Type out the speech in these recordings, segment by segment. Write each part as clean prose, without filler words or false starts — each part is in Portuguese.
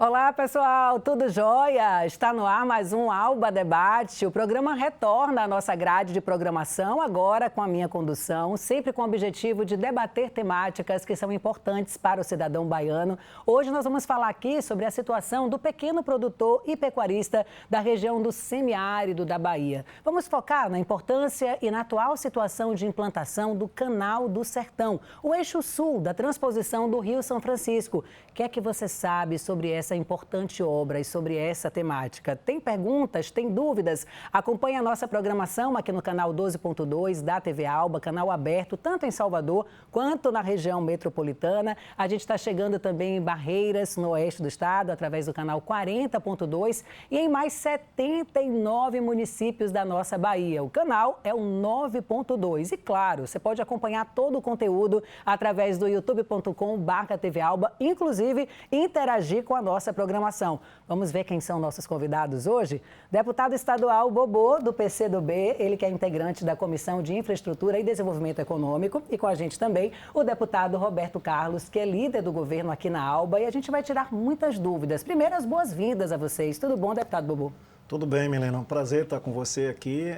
Olá, pessoal, tudo jóia? Está no ar mais um Alba Debate. O programa retorna à nossa grade de programação, agora com a minha condução, sempre com o objetivo de debater temáticas que são importantes para o cidadão baiano. Hoje nós vamos falar aqui sobre a situação do pequeno produtor e pecuarista da região do semiárido da Bahia. Vamos focar na importância e na atual situação de implantação do Canal do Sertão, o eixo sul da transposição do Rio São Francisco. O que é que você sabe sobre essa importante obra e sobre essa temática? Tem perguntas? Tem dúvidas? Acompanhe a nossa programação aqui no canal 12.2 da TV Alba, canal aberto tanto em Salvador quanto na região metropolitana. A gente está chegando também em Barreiras, no oeste do estado, através do canal 40.2 e em mais 79 municípios da nossa Bahia. O canal é o 9.2 e, claro, você pode acompanhar todo o conteúdo através do youtube.com/TV Alba, inclusive interagir com a nossa programação. Vamos ver quem são nossos convidados hoje? Deputado estadual Bobô, do PCdoB, ele que é integrante da Comissão de Infraestrutura e Desenvolvimento Econômico, e com a gente também o deputado Roberto Carlos, que é líder do governo aqui na Alba, e a gente vai tirar muitas dúvidas. Primeiro, as boas-vindas a vocês. Tudo bom, deputado Bobô? Tudo bem, Milena. Um prazer estar com você aqui.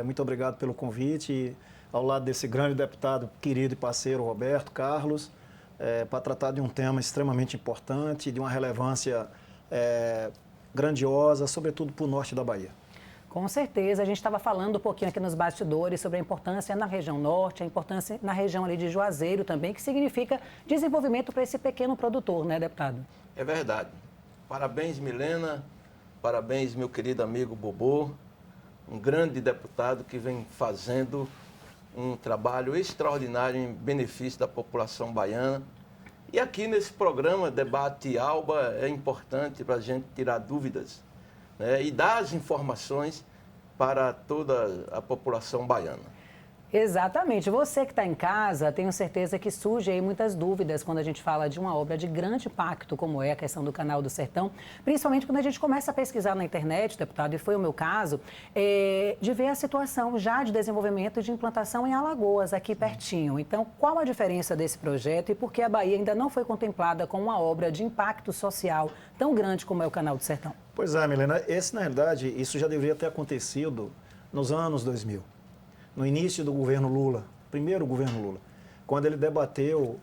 Muito obrigado pelo convite. E ao lado desse grande deputado, querido e parceiro Roberto Carlos, para tratar de um tema extremamente importante, de uma relevância grandiosa, sobretudo para o norte da Bahia. Com certeza, a gente estava falando um pouquinho aqui nos bastidores sobre a importância na região norte, a importância na região ali de Juazeiro também, que significa desenvolvimento para esse pequeno produtor, né, deputado? É verdade. Parabéns, Milena, parabéns, meu querido amigo Bobô, um grande deputado que vem fazendo um trabalho extraordinário em benefício da população baiana. E aqui nesse programa, Debate Alba, é importante para a gente tirar dúvidas, né, e dar as informações para toda a população baiana. Exatamente. Você que está em casa, tenho certeza que surge aí muitas dúvidas quando a gente fala de uma obra de grande impacto, como é a questão do Canal do Sertão, principalmente quando a gente começa a pesquisar na internet, deputado, e foi o meu caso, de ver a situação já de desenvolvimento e de implantação em Alagoas, aqui pertinho. Então, qual a diferença desse projeto e por que a Bahia ainda não foi contemplada com uma obra de impacto social tão grande como é o Canal do Sertão? Pois é, Milena, na realidade, isso já deveria ter acontecido nos anos 2000. No início do governo Lula, primeiro governo Lula, quando ele debateu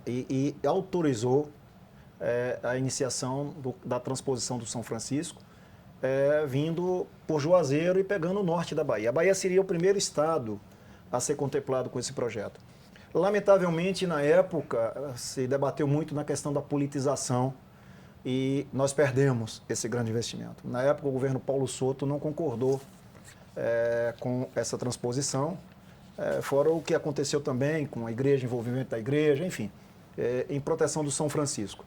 e autorizou a iniciação da transposição do São Francisco, vindo por Juazeiro e pegando o norte da Bahia. A Bahia seria o primeiro estado a ser contemplado com esse projeto. Lamentavelmente, na época, se debateu muito na questão da politização e nós perdemos esse grande investimento. Na época, o governo Paulo Souto não concordou com essa transposição, fora o que aconteceu também com a igreja, envolvimento da igreja, enfim, em proteção do São Francisco.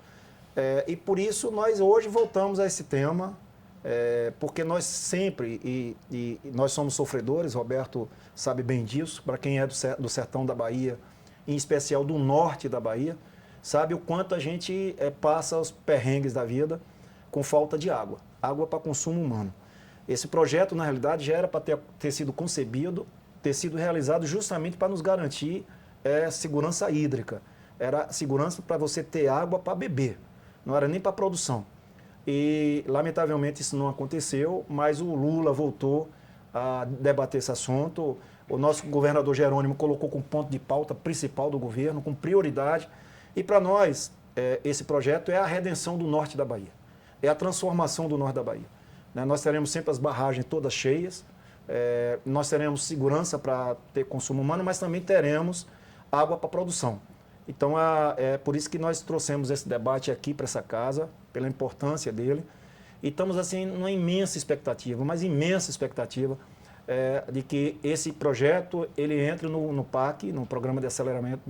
E por isso nós hoje voltamos a esse tema, porque nós sempre, e nós somos sofredores, Roberto sabe bem disso, para quem é do sertão da Bahia, em especial do norte da Bahia, sabe o quanto a gente passa os perrengues da vida com falta de água para consumo humano. Esse projeto, na realidade, já era para ter sido concebido, ter sido realizado justamente para nos garantir segurança hídrica. Era segurança para você ter água para beber, não era nem para produção. E, lamentavelmente, isso não aconteceu, mas o Lula voltou a debater esse assunto. O nosso governador Jerônimo colocou como ponto de pauta principal do governo, com prioridade. E, para nós, esse projeto é a redenção do norte da Bahia, é a transformação do norte da Bahia. Nós teremos sempre as barragens todas cheias, nós teremos segurança para ter consumo humano, mas também teremos água para produção. Então, é por isso que nós trouxemos esse debate aqui para essa casa, pela importância dele. E estamos, assim, numa imensa expectativa, mas imensa expectativa, de que esse projeto ele entre no PAC, no Programa de Aceleramento,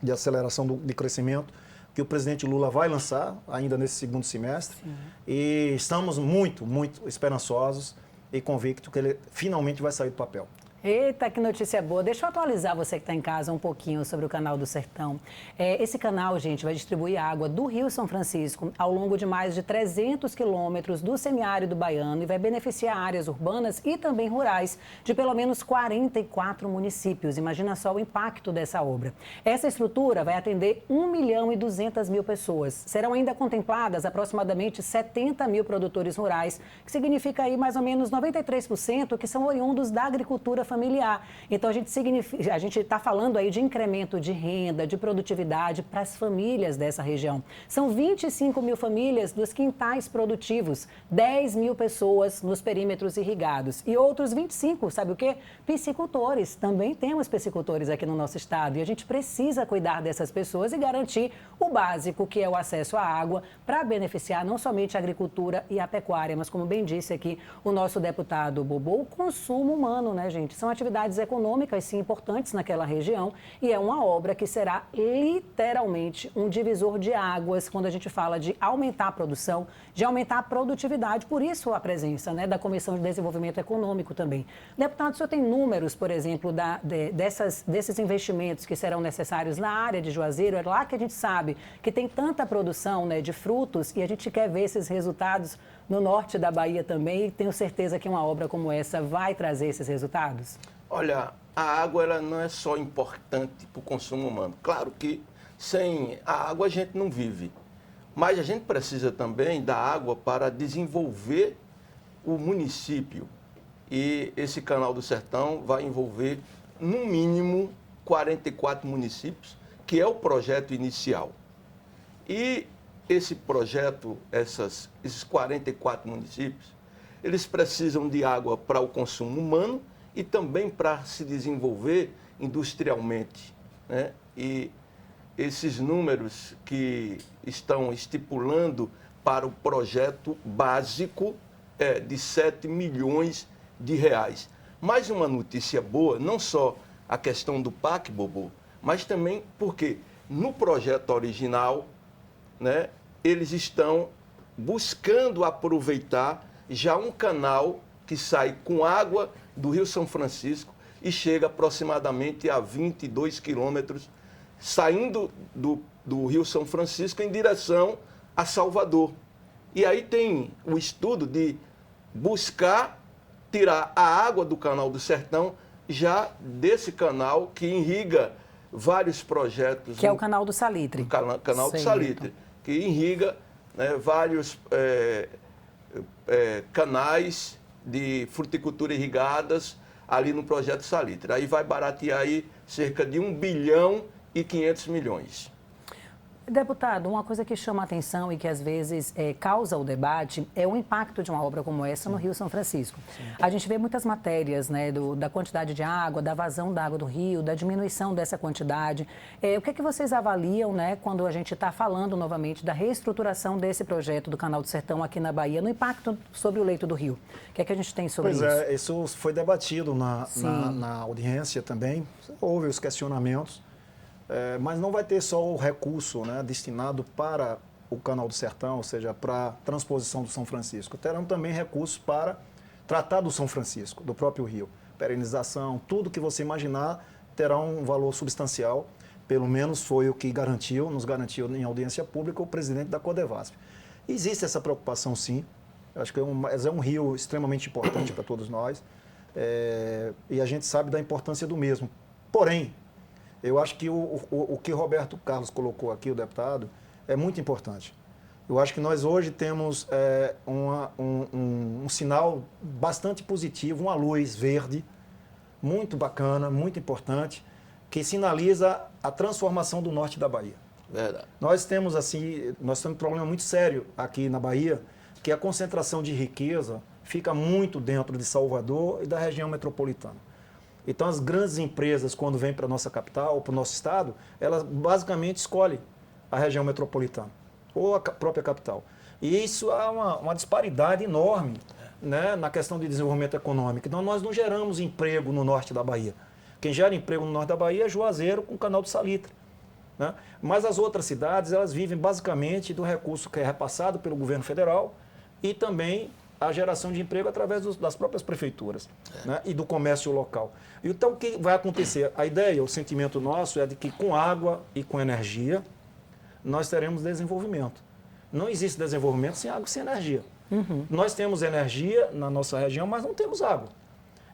de Aceleração de Crescimento, que o presidente Lula vai lançar ainda nesse segundo semestre. Sim. E estamos muito, muito esperançosos e convictos que ele finalmente vai sair do papel. Eita, que notícia boa. Deixa eu atualizar você que está em casa um pouquinho sobre o Canal do Sertão. Esse canal, gente, vai distribuir água do Rio São Francisco ao longo de mais de 300 quilômetros do semiárido baiano e vai beneficiar áreas urbanas e também rurais de pelo menos 44 municípios. Imagina só o impacto dessa obra. Essa estrutura vai atender 1.200.000 pessoas. Serão ainda contempladas aproximadamente 70 mil produtores rurais, que significa aí mais ou menos 93% que são oriundos da agricultura familiar. Então, a gente está falando aí de incremento de renda, de produtividade para as famílias dessa região. São 25 mil famílias dos quintais produtivos, 10 mil pessoas nos perímetros irrigados e outros 25, sabe o quê? Piscicultores. Também temos piscicultores aqui no nosso estado e a gente precisa cuidar dessas pessoas e garantir o básico, que é o acesso à água, para beneficiar não somente a agricultura e a pecuária, mas, como bem disse aqui o nosso deputado Bobô, o consumo humano, né, gente? São atividades econômicas, sim, importantes naquela região e é uma obra que será literalmente um divisor de águas quando a gente fala de aumentar a produção, de aumentar a produtividade. Por isso a presença, né, da Comissão de Desenvolvimento Econômico também. Deputado, o senhor tem números, por exemplo, desses investimentos que serão necessários na área de Juazeiro? É lá que a gente sabe que tem tanta produção, né, de frutos e a gente quer ver esses resultados no norte da Bahia também, e tenho certeza que uma obra como essa vai trazer esses resultados? Olha, a água ela não é só importante para o consumo humano. Claro que sem a água a gente não vive, mas a gente precisa também da água para desenvolver o município. E esse Canal do Sertão vai envolver, no mínimo, 44 municípios, que é o projeto inicial. E esse projeto, esses 44 municípios, eles precisam de água para o consumo humano e também para se desenvolver industrialmente, né? E esses números que estão estipulando para o projeto básico é de 7 milhões de reais. Mais uma notícia boa, não só a questão do PAC, Bobô, mas também porque no projeto original, né, eles estão buscando aproveitar já um canal que sai com água do Rio São Francisco e chega aproximadamente a 22 quilômetros, saindo do Rio São Francisco em direção a Salvador. E aí tem o estudo de buscar tirar a água do Canal do Sertão já desse canal que irriga vários projetos. Que é o Canal do Salitre. Canal do Salitre, que irriga, né, vários canais de fruticultura irrigadas ali no projeto Salitre. Aí vai baratear aí cerca de 1 bilhão e 500 milhões. Deputado, uma coisa que chama a atenção e que às vezes causa o debate é o impacto de uma obra como essa no Rio São Francisco. Sim. A gente vê muitas matérias, né, da quantidade de água, da vazão da água do rio, da diminuição dessa quantidade. O que é que vocês avaliam, né, quando a gente está falando novamente da reestruturação desse projeto do Canal do Sertão aqui na Bahia, no impacto sobre o leito do rio? O que é que a gente tem sobre isso? Pois é, isso foi debatido na audiência também, houve os questionamentos. Mas não vai ter só o recurso, né, destinado para o Canal do Sertão, ou seja, para a transposição do São Francisco. Terão também recursos para tratar do São Francisco, do próprio rio. Perenização, tudo que você imaginar terá um valor substancial, pelo menos foi o que nos garantiu em audiência pública o presidente da Codevasf. Existe essa preocupação, sim. Eu acho que é um rio extremamente importante para todos nós, e a gente sabe da importância do mesmo. Porém, eu acho que o que Roberto Carlos colocou aqui, o deputado, é muito importante. Eu acho que nós hoje temos um sinal bastante positivo, uma luz verde, muito bacana, muito importante, que sinaliza a transformação do norte da Bahia. Verdade. Nós temos um problema muito sério aqui na Bahia, que a concentração de riqueza fica muito dentro de Salvador e da região metropolitana. Então, as grandes empresas, quando vêm para a nossa capital, para o nosso estado, elas basicamente escolhem a região metropolitana ou a própria capital. E isso há uma disparidade enorme, né, na questão de desenvolvimento econômico. Então, nós não geramos emprego no norte da Bahia. Quem gera emprego no norte da Bahia é Juazeiro com o Canal do Salitre, né? Mas as outras cidades, elas vivem basicamente do recurso que é repassado pelo governo federal e também a geração de emprego através das próprias prefeituras, né, e do comércio local. Então, o que vai acontecer? A ideia, o sentimento nosso é de que com água e com energia, nós teremos desenvolvimento. Não existe desenvolvimento sem água e sem energia. Nós temos energia na nossa região, mas não temos água.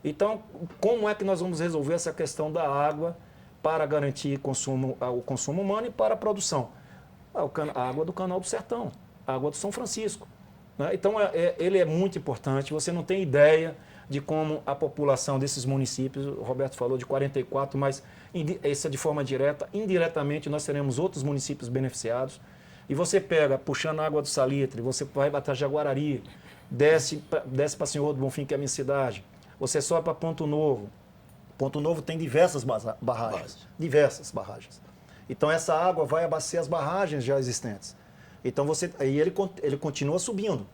Então, como é que nós vamos resolver essa questão da água para garantir o consumo humano e para a produção? A água do Canal do Sertão, a água do São Francisco. Né? Então, ele é muito importante. Você não tem ideia de como a população desses municípios, o Roberto falou de 44, mas isso é de forma direta. Indiretamente, nós teremos outros municípios beneficiados. E você pega, puxando a água do Salitre, você vai para Jaguarari, desce para Senhor do Bonfim, que é a minha cidade. Você sobe para Ponto Novo. Ponto Novo tem diversas barragens. Diversas barragens. Então, essa água vai abastecer as barragens já existentes. Então, aí ele continua subindo.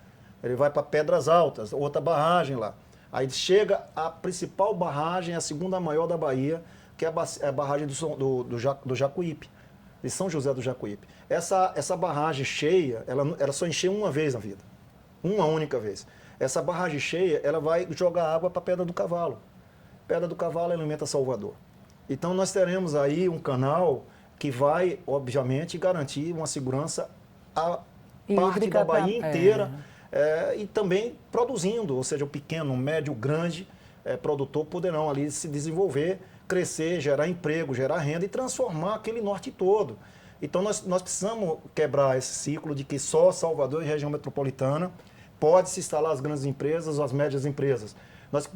Ele vai para Pedras Altas, outra barragem lá. Aí chega a principal barragem, a segunda maior da Bahia, que é a barragem do Jacuípe, de São José do Jacuípe. Essa barragem cheia, ela só encheu uma vez na vida. Uma única vez. Essa barragem cheia, ela vai jogar água para a Pedra do Cavalo. Pedra do Cavalo alimenta Salvador. Então, nós teremos aí um canal que vai, obviamente, garantir uma segurança à parte da Bahia inteira. E também produzindo, ou seja, o pequeno, o médio, o grande produtor poderão ali se desenvolver, crescer, gerar emprego, gerar renda e transformar aquele norte todo. Então, nós precisamos quebrar esse ciclo de que só Salvador e região metropolitana pode se instalar as grandes empresas ou as médias empresas. Nós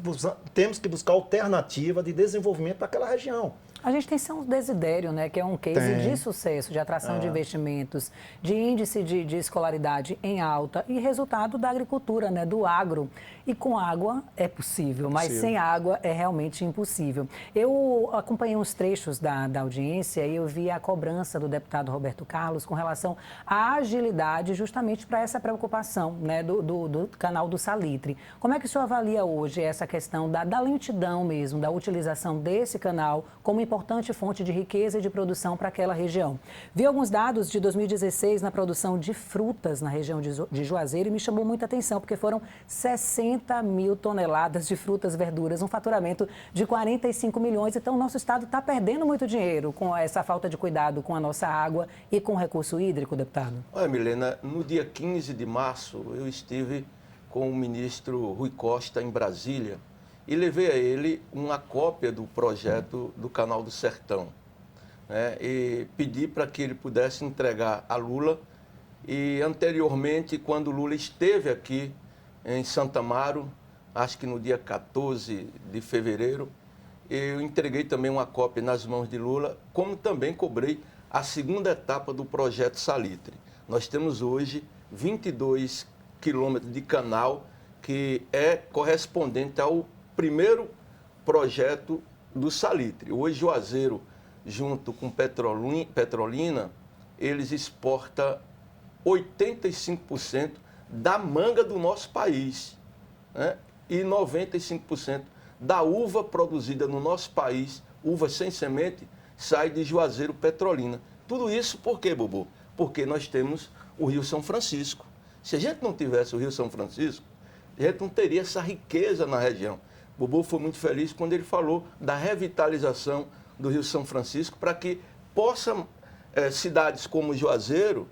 temos que buscar alternativa de desenvolvimento para aquela região. A gente tem São Desidério, né, que é um case de sucesso, de atração de investimentos, de índice de escolaridade em alta e resultado da agricultura, né, do agro. E com água é possível, mas sem água é realmente impossível. Eu acompanhei uns trechos da audiência e eu vi a cobrança do deputado Roberto Carlos com relação à agilidade justamente para essa preocupação, né, do canal do Salitre. Como é que o senhor avalia hoje essa questão da lentidão mesmo, da utilização desse canal como importante fonte de riqueza e de produção para aquela região? Vi alguns dados de 2016 na produção de frutas na região de Juazeiro e me chamou muita atenção, porque foram 60 mil toneladas de frutas e verduras, um faturamento de 45 milhões. Então, o nosso estado está perdendo muito dinheiro com essa falta de cuidado com a nossa água e com o recurso hídrico, deputado. Olha, Milena, no dia 15 de março, eu estive com o ministro Rui Costa em Brasília e levei a ele uma cópia do projeto do Canal do Sertão, né, e pedi para que ele pudesse entregar a Lula. E anteriormente, quando Lula esteve aqui em Santa Amaro, acho que no dia 14 de fevereiro, eu entreguei também uma cópia nas mãos de Lula, como também cobrei a segunda etapa do projeto Salitre. Nós temos hoje 22 quilômetros de canal, que é correspondente ao primeiro projeto do Salitre. Hoje, Juazeiro, junto com Petrolina, eles exportam 85% da manga do nosso país, né? E 95% da uva produzida no nosso país, uva sem semente, sai de Juazeiro Petrolina. Tudo isso por quê, Bobo? Porque nós temos o Rio São Francisco. Se a gente não tivesse o Rio São Francisco, a gente não teria essa riqueza na região. Bobo foi muito feliz quando ele falou da revitalização do Rio São Francisco para que possam cidades como Juazeiro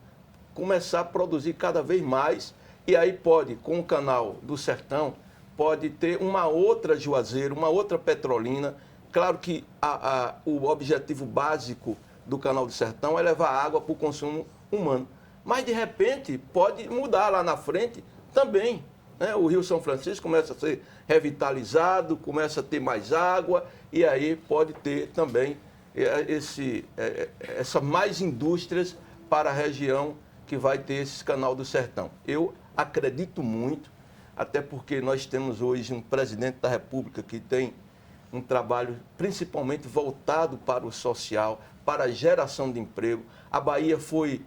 começar a produzir cada vez mais. E aí pode, com o Canal do Sertão, pode ter uma outra Juazeiro, uma outra Petrolina. Claro que o objetivo básico do Canal do Sertão é levar água para o consumo humano. Mas, de repente, pode mudar lá na frente também, né? O Rio São Francisco começa a ser revitalizado, começa a ter mais água, e aí pode ter também essa mais indústrias para a região que vai ter esse Canal do Sertão. Eu acredito muito, até porque nós temos hoje um presidente da República que tem um trabalho principalmente voltado para o social, para a geração de emprego. A Bahia foi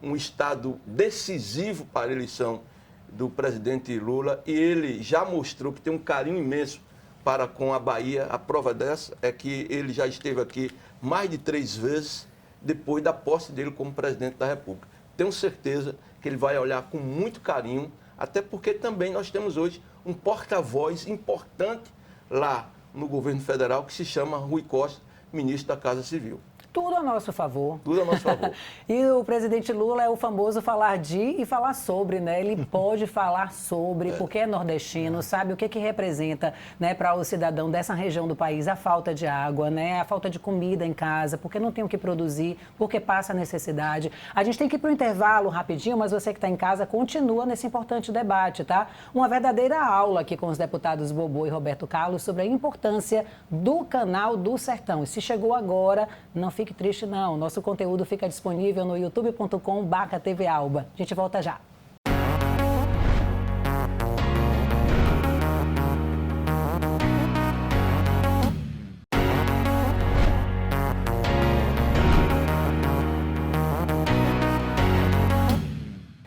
um estado decisivo para a eleição do presidente Lula e ele já mostrou que tem um carinho imenso para com a Bahia. A prova dessa é que ele já esteve aqui mais de 3 vezes depois da posse dele como presidente da República. Tenho certeza que ele vai olhar com muito carinho Até porque também nós temos hoje um porta-voz importante lá no governo federal que se chama Rui Costa, ministro da Casa Civil. Tudo a nosso favor. Tudo a nosso favor. E o presidente Lula é o famoso falar de e falar sobre, né? Ele pode falar sobre, porque é nordestino, sabe o que representa, né, para o cidadão dessa região do país a falta de água, né? A falta de comida em casa, porque não tem o que produzir, porque passa necessidade. A gente tem que ir para o intervalo rapidinho, mas você que está em casa continua nesse importante debate, tá? Uma verdadeira aula aqui com os deputados Bobô e Roberto Carlos sobre a importância do Canal do Sertão. E se chegou agora, não fique triste não, nosso conteúdo fica disponível no youtube.com/TV Alba. A gente volta já.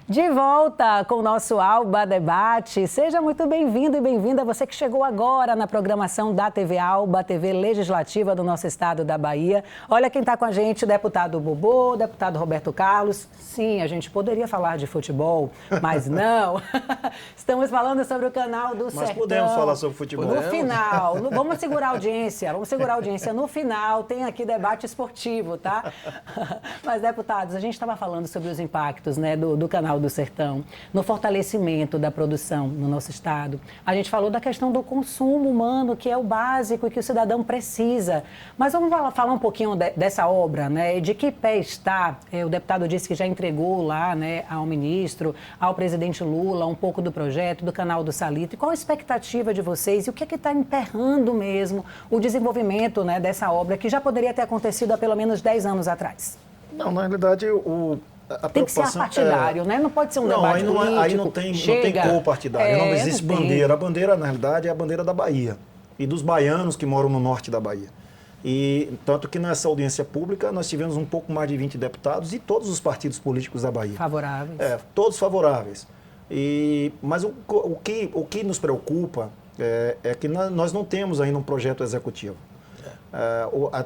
De volta com o nosso Alba Debate. Seja muito bem-vindo e bem-vinda você que chegou agora na programação da TV Alba, TV Legislativa do nosso estado da Bahia. Olha quem está com a gente, o deputado Bobô, o deputado Roberto Carlos. Sim, a gente poderia falar de futebol, mas não. Estamos falando sobre o Canal do Sertão. Mas podemos falar sobre futebol. No final, vamos segurar a audiência, No final tem aqui debate esportivo, tá? Mas, deputados, a gente estava falando sobre os impactos, né, do Canal do Sertão, no fortalecimento da produção no nosso estado. A gente falou da questão do consumo humano, que é o básico e que o cidadão precisa. Mas vamos falar um pouquinho dessa obra, né? De que pé está? O deputado disse que já entregou lá, né, ao ministro, ao presidente Lula, um pouco do projeto, do Canal do Salitre. Qual a expectativa de vocês e o que está emperrando mesmo o desenvolvimento, né, dessa obra que já poderia ter acontecido há pelo menos 10 anos atrás? Não, na realidade, tem que ser partidário, né? Não pode ser um debate político. Aí não tem cor partidária, não existe bandeira. A bandeira, na realidade, é a bandeira da Bahia e dos baianos que moram no norte da Bahia. E tanto que nessa audiência pública nós tivemos um pouco mais de 20 deputados e todos os partidos políticos da Bahia. Favoráveis. Todos favoráveis. Mas o que nos preocupa é que nós não temos ainda um projeto executivo.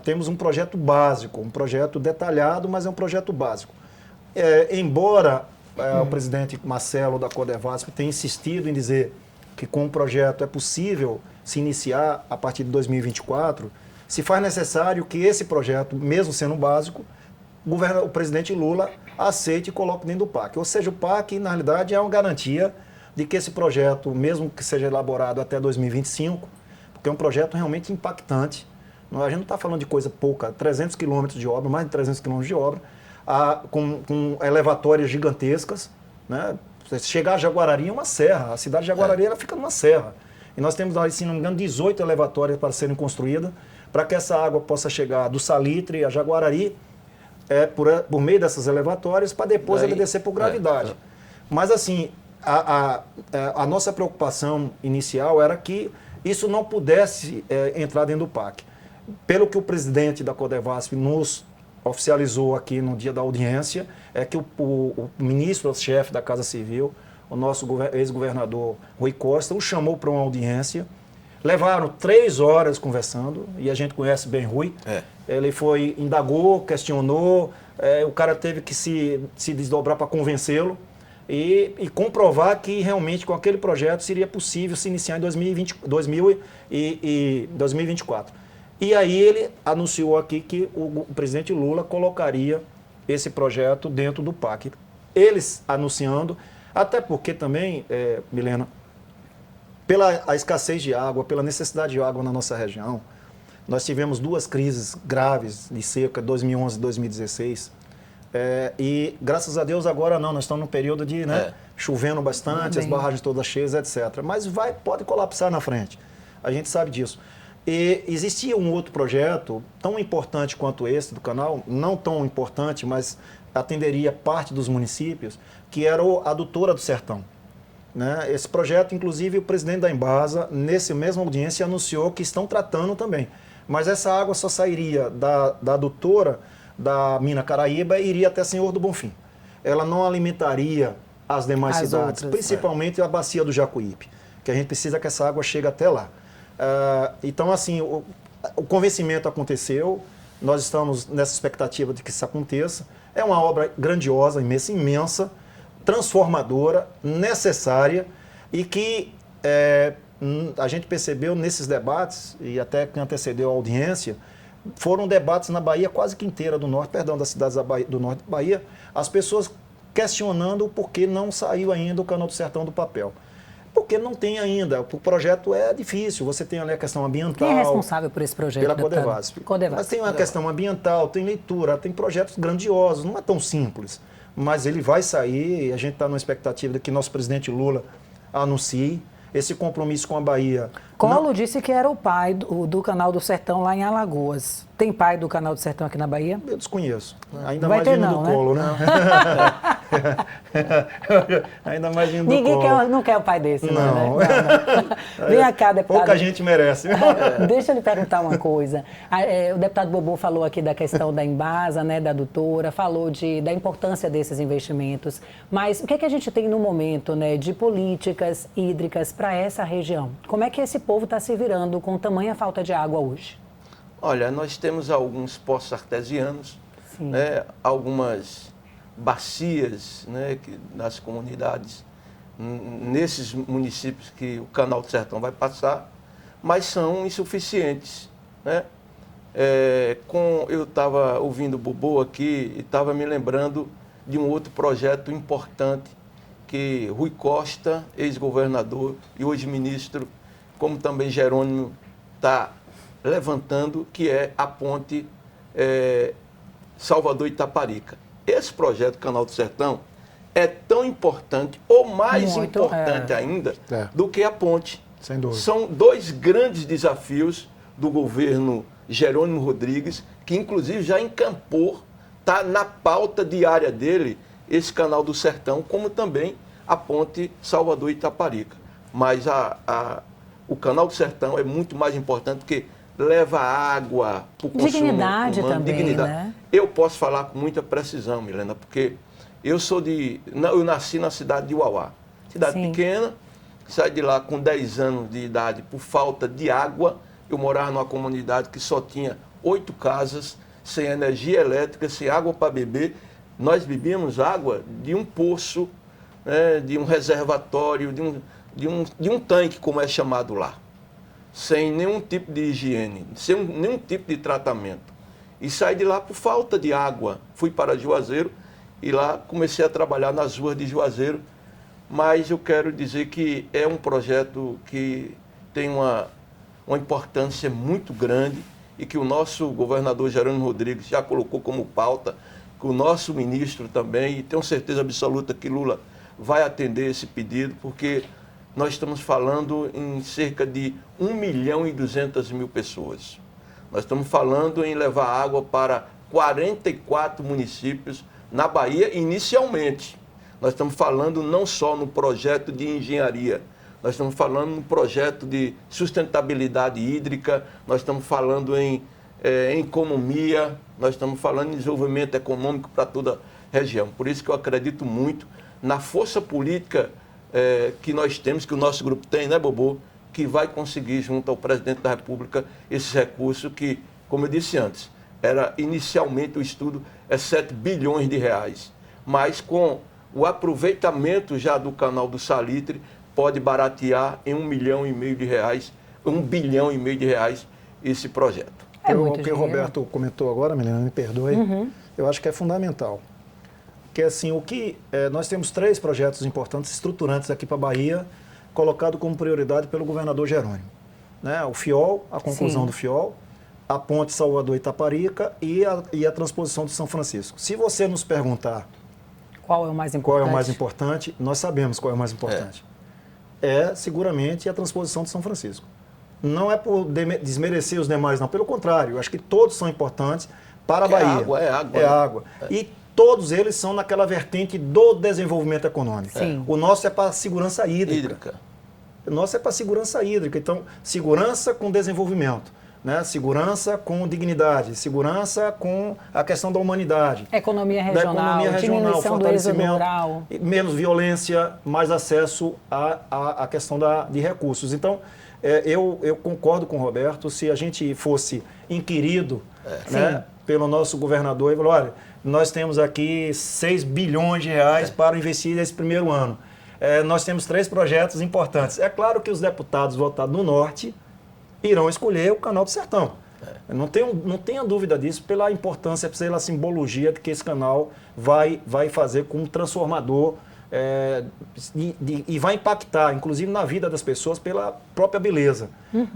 Temos um projeto básico, um projeto detalhado, mas é um projeto básico. Embora o presidente Marcelo da Codevasf tenha insistido em dizer que com o projeto é possível se iniciar a partir de 2024, se faz necessário que esse projeto, mesmo sendo básico, o presidente Lula aceite e coloque dentro do PAC. Ou seja, o PAC, na realidade, é uma garantia de que esse projeto, mesmo que seja elaborado até 2025, porque é um projeto realmente impactante, a gente não está falando de coisa pouca, 300 quilômetros de obra, mais de 300 quilômetros de obra, com elevatórias gigantescas, né? Chegar a Jaguarari é uma serra, a cidade de Jaguarari ela fica numa serra. E nós temos, se não me engano, 18 elevatórias para serem construídas, para que essa água possa chegar do Salitre a Jaguarari, por meio dessas elevatórias, para depois ele descer por gravidade. Mas assim, a nossa preocupação inicial era que isso não pudesse entrar dentro do PAC. Pelo que o presidente da Codevasf nos oficializou aqui no dia da audiência, é que o ministro-chefe da Casa Civil, o nosso ex-governador Rui Costa, o chamou para uma audiência. Levaram 3 horas conversando, e a gente conhece bem Rui. Ele indagou, questionou, o cara teve que se desdobrar para convencê-lo e comprovar que realmente com aquele projeto seria possível se iniciar em 2024. E aí ele anunciou aqui que o presidente Lula colocaria esse projeto dentro do PAC. Eles anunciando, até porque também, Milena, pela a escassez de água, pela necessidade de água na nossa região, nós tivemos 2 crises graves de seca, 2011 e 2016. E graças a Deus agora não, nós estamos num período de chovendo bastante, as barragens todas cheias, etc. Mas pode colapsar na frente, a gente sabe disso. E existia um outro projeto tão importante quanto esse do canal, não tão importante, mas atenderia parte dos municípios, que era a Adutora do Sertão. Né? Esse projeto, inclusive, o presidente da Embasa, nessa mesma audiência, anunciou que estão tratando também. Mas essa água só sairia da adutora da Mina Caraíba e iria até Senhor do Bonfim. Ela não alimentaria as demais cidades, principalmente a bacia do Jacuípe, que a gente precisa que essa água chegue até lá. Então, assim, o convencimento aconteceu, nós estamos nessa expectativa de que isso aconteça. É uma obra grandiosa, imensa, transformadora, necessária e que a gente percebeu nesses debates, e até que antecedeu a audiência, foram debates na Bahia quase que inteira do norte, perdão, das cidades do norte da Bahia, as pessoas questionando o porquê não saiu ainda o Canal do Sertão do papel. Porque não tem ainda, o projeto é difícil, você tem ali a questão ambiental. Quem é responsável por esse projeto? Pela Codevasf. Mas tem uma questão ambiental, tem leitura, tem projetos grandiosos, não é tão simples. Mas ele vai sair, e a gente está numa expectativa de que nosso presidente Lula anuncie esse compromisso com a Bahia. Collor disse que era o pai do Canal do Sertão lá em Alagoas. Tem pai do Canal do Sertão aqui na Bahia? Eu desconheço. Ainda vai mais ter vindo não, do né? Collor, né? Ainda mais vindo do Ninguém Collor. não quer o pai desse, Não. né? Não. Vem cá, deputado. Pouca gente merece. Deixa eu lhe perguntar uma coisa. O deputado Bobô falou aqui da questão da Embasa, né, da adutora, falou da importância desses investimentos. Mas o que é que a gente tem no momento, né, de políticas hídricas para essa região? Como é que esse povo está se virando com tamanha falta de água hoje? Olha, nós temos alguns poços artesianos, né, algumas bacias, né, nas comunidades, nesses municípios que o Canal do Sertão vai passar, mas são insuficientes, né? Eu estava ouvindo o Bobô aqui e estava me lembrando de um outro projeto importante que Rui Costa, ex-governador e hoje ministro, como também Jerônimo, está levantando, que é a ponte Salvador-Itaparica. Esse projeto Canal do Sertão é tão importante, ou mais importante ainda, do que a ponte. Sem dúvida. São dois grandes desafios do governo Jerônimo Rodrigues, que inclusive já encampou, está na pauta diária dele, esse Canal do Sertão, como também a ponte Salvador-Itaparica. Mas o Canal do Sertão é muito mais importante porque leva água para o consumo dignidade humano, também, dignidade. né? Eu posso falar com muita precisão, Milena, porque eu nasci na cidade de Uauá, cidade pequena, saí de lá com 10 anos de idade por falta de água. Eu morava numa comunidade que só tinha 8 casas, sem energia elétrica, sem água para beber. Nós bebíamos água de um poço, né, de um reservatório, de um tanque, como é chamado lá, sem nenhum tipo de higiene, sem nenhum tipo de tratamento. E saí de lá por falta de água. Fui para Juazeiro e lá comecei a trabalhar nas ruas de Juazeiro. Mas eu quero dizer que é um projeto que tem uma importância muito grande e que o nosso governador Jerônimo Rodrigues já colocou como pauta, que o nosso ministro também, e tenho certeza absoluta que Lula vai atender esse pedido, porque nós estamos falando em cerca de 1.200.000 pessoas. Nós estamos falando em levar água para 44 municípios na Bahia inicialmente. Nós estamos falando não só no projeto de engenharia, nós estamos falando no projeto de sustentabilidade hídrica, nós estamos falando em economia, nós estamos falando em desenvolvimento econômico para toda a região. Por isso que eu acredito muito na força política que nós temos, que o nosso grupo tem, né, Bobô? Que vai conseguir, junto ao presidente da República, esses recursos que, como eu disse antes, inicialmente o estudo é 7 bilhões de reais, mas com o aproveitamento já do canal do Salitre, pode baratear em 1,5 milhão de reais, 1,5 bilhão de reais esse projeto. O que o Roberto comentou agora, Milena, me perdoe, eu acho que é fundamental. Porque assim, nós temos 3 projetos importantes, estruturantes aqui para a Bahia, colocado como prioridade pelo governador Jerônimo. Né? O FIOL, a conclusão do FIOL, a ponte Salvador-Itaparica e a transposição de São Francisco. Se você nos perguntar qual é o mais importante? Qual é o mais importante? Nós sabemos qual é o mais importante. É seguramente a transposição de São Francisco. Não é por desmerecer os demais, não. Pelo contrário, eu acho que todos são importantes para a Bahia. É água. E todos eles são naquela vertente do desenvolvimento econômico. O nosso é para a segurança hídrica. O nosso é para a segurança hídrica. Então, segurança com desenvolvimento. Né? Segurança com dignidade, segurança com a questão da humanidade. Economia regional, diminuição do êxodo rural. Menos violência, mais acesso à questão de recursos. Então, eu concordo com o Roberto, se a gente fosse inquirido, né, pelo nosso governador e falou, olha, nós temos aqui 6 bilhões de reais para investir nesse primeiro ano. Nós temos 3 projetos importantes. É claro que os deputados votados no Norte irão escolher o Canal do Sertão. Não tenha dúvida disso, pela importância, pela simbologia que esse canal vai fazer com um transformador e vai impactar, inclusive, na vida das pessoas pela própria beleza.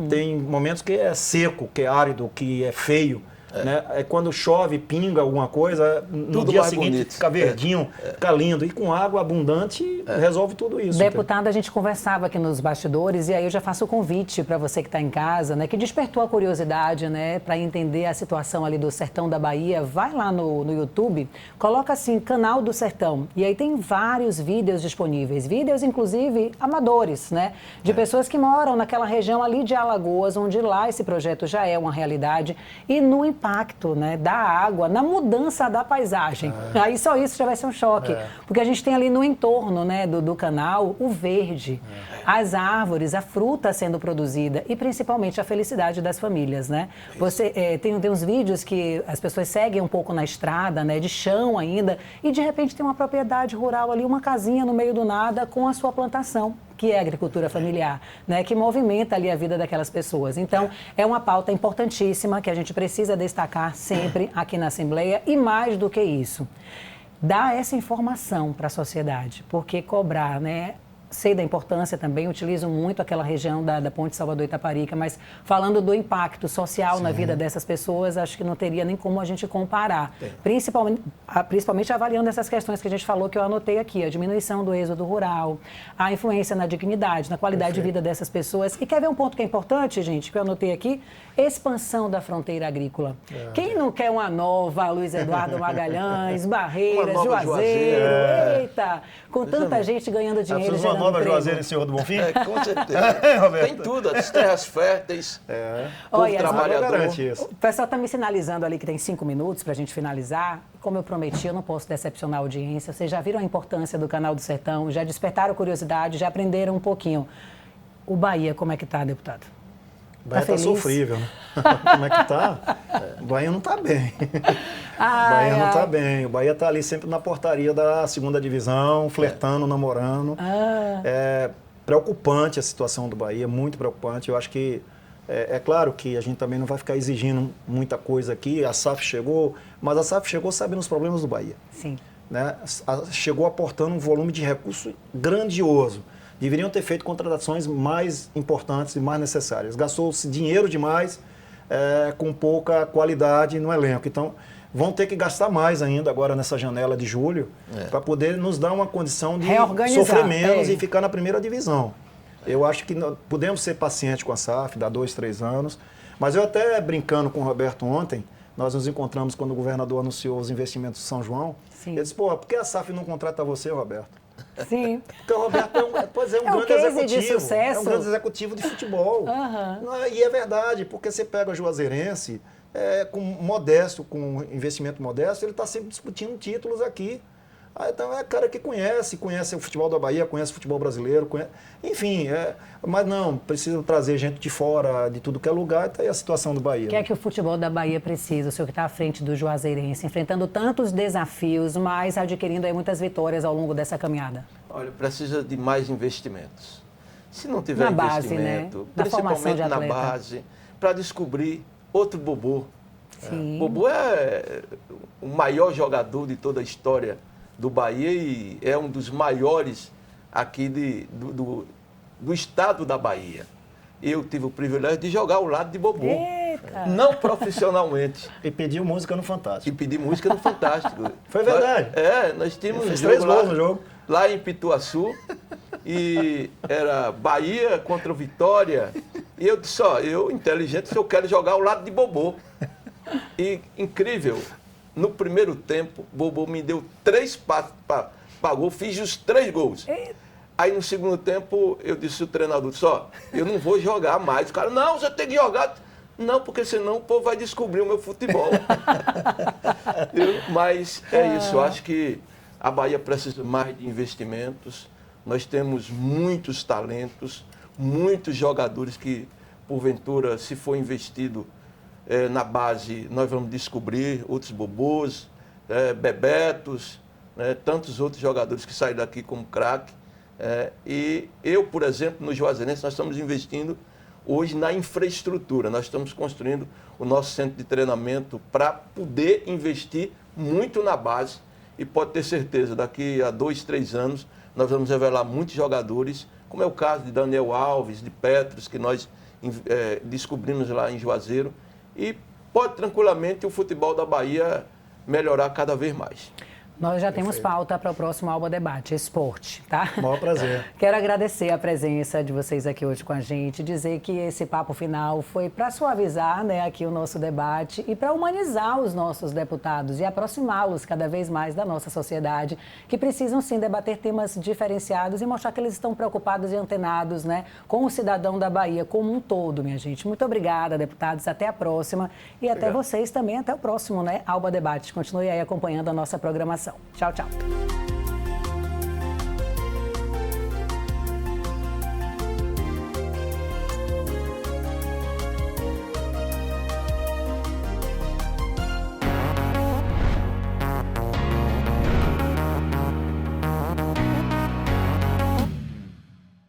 Tem momentos que é seco, que é árido, que é feio. Né? Quando chove, pinga alguma coisa, no tudo dia mais seguinte bonito. fica verdinho, fica lindo. E com água abundante, resolve tudo isso. Deputada, a gente conversava aqui nos bastidores e aí eu já faço o convite para você que está em casa, né, que despertou a curiosidade, né, para entender a situação ali do Sertão da Bahia. Vai lá no YouTube, coloca assim, Canal do Sertão. E aí tem vários vídeos disponíveis. Vídeos, inclusive, amadores, né, de pessoas que moram naquela região ali de Alagoas, onde lá esse projeto já é uma realidade. E no impacto, né, da água, na mudança da paisagem. Aí só isso já vai ser um choque. Porque a gente tem ali no entorno, né, do canal o verde, as árvores, a fruta sendo produzida e principalmente a felicidade das famílias. Né? Você tem uns vídeos que as pessoas seguem um pouco na estrada, né, de chão ainda, e de repente tem uma propriedade rural ali, uma casinha no meio do nada com a sua plantação, que é a agricultura familiar, né, que movimenta ali a vida daquelas pessoas. Então, é uma pauta importantíssima que a gente precisa destacar sempre aqui na Assembleia e mais do que isso, dar essa informação para a sociedade, porque cobrar, né? Sei da importância também, utilizo muito aquela região da Ponte Salvador-Itaparica, mas falando do impacto social na vida dessas pessoas, acho que não teria nem como a gente comparar. Principalmente avaliando essas questões que a gente falou, que eu anotei aqui, a diminuição do êxodo rural, a influência na dignidade, na qualidade de vida dessas pessoas. E quer ver um ponto que é importante, gente, que eu anotei aqui? Expansão da fronteira agrícola. Quem não quer uma nova Luiz Eduardo Magalhães, Barreiras, Juazeiro? Eita! Com tanta gente ganhando dinheiro, gerando nova emprego. Juazeiro em Senhor do Bonfim? Com certeza. Tem tudo, as terras férteis, povo Olha, trabalhador. O pessoal está me sinalizando ali que tem 5 minutos para a gente finalizar. Como eu prometi, eu não posso decepcionar a audiência. Vocês já viram a importância do Canal do Sertão, já despertaram curiosidade, já aprenderam um pouquinho. O Bahia, como é que está, deputado? O Bahia está sofrível, né? Como é que está? O Bahia não está bem. O Bahia não está bem. O Bahia está ali sempre na portaria da 2ª divisão, flertando, namorando. É preocupante a situação do Bahia, muito preocupante. Eu acho que, é claro que a gente também não vai ficar exigindo muita coisa aqui. A SAF chegou, mas a SAF chegou sabendo os problemas do Bahia. Sim. Né? Chegou aportando um volume de recurso grandioso. Deveriam ter feito contratações mais importantes e mais necessárias. Gastou-se dinheiro demais com pouca qualidade no elenco. Então, vão ter que gastar mais ainda agora nessa janela de julho para poder nos dar uma condição de sofrer menos e ficar na 1ª divisão. Eu acho que podemos ser pacientes com a SAF, dar 2, 3 anos. Mas eu até brincando com o Roberto ontem, nós nos encontramos quando o governador anunciou os investimentos de São João. Sim. Ele disse, pô, por que a SAF não contrata você, Roberto? Sim. Porque o Roberto é um grande executivo. De sucesso. É um grande executivo de futebol. E é verdade, porque você pega o juazeirense, com investimento modesto, ele está sempre disputindo títulos aqui. Então é cara que conhece o futebol da Bahia, conhece o futebol brasileiro, enfim, mas não, precisa trazer gente de fora, de tudo que é lugar, está aí a situação do Bahia. O que é que o futebol da Bahia precisa? O senhor que está à frente do Juazeirense, enfrentando tantos desafios, mas adquirindo aí muitas vitórias ao longo dessa caminhada. Olha, precisa de mais investimentos. Se não tiver investimento, né? Principalmente na base, para descobrir outro Bobô. Sim. Bobô é o maior jogador de toda a história do Bahia e é um dos maiores aqui do estado da Bahia. Eu tive o privilégio de jogar ao lado de Bobô. Eita. Não profissionalmente. E pediu música no Fantástico. E pedi música no Fantástico. Foi verdade. Nós tínhamos fez 3 gols no jogo. Lá em Pituaçu. E era Bahia contra o Vitória. E eu disse, eu inteligente, eu quero jogar ao lado de Bobô. E incrível. No primeiro tempo, Bobô me deu 3 passos para gol, fiz os 3 gols. Aí no segundo tempo, eu disse ao treinador, eu não vou jogar mais. O cara, não, você tem que jogar. Não, porque senão o povo vai descobrir o meu futebol. Mas é isso, eu acho que a Bahia precisa mais de investimentos. Nós temos muitos talentos, muitos jogadores que, porventura, se for investido, Na base, nós vamos descobrir outros Bobôs, Bebetos, tantos outros jogadores que saíram daqui como craque. E eu, por exemplo, no Juazeirense, nós estamos investindo hoje na infraestrutura. Nós estamos construindo o nosso centro de treinamento para poder investir muito na base. E pode ter certeza, daqui a 2, 3 anos, nós vamos revelar muitos jogadores, como é o caso de Daniel Alves, de Petros, que nós descobrimos lá em Juazeiro. E pode tranquilamente o futebol da Bahia melhorar cada vez mais. Nós já temos pauta para o próximo Alba Debate, esporte, tá? Maior prazer. Quero agradecer a presença de vocês aqui hoje com a gente, dizer que esse papo final foi para suavizar, né, aqui o nosso debate e para humanizar os nossos deputados e aproximá-los cada vez mais da nossa sociedade, que precisam sim debater temas diferenciados e mostrar que eles estão preocupados e antenados, né, com o cidadão da Bahia como um todo, minha gente. Muito obrigada, deputados, até a próxima e até vocês também, até o próximo, né, Alba Debate. Continue aí acompanhando a nossa programação. Tchau, tchau.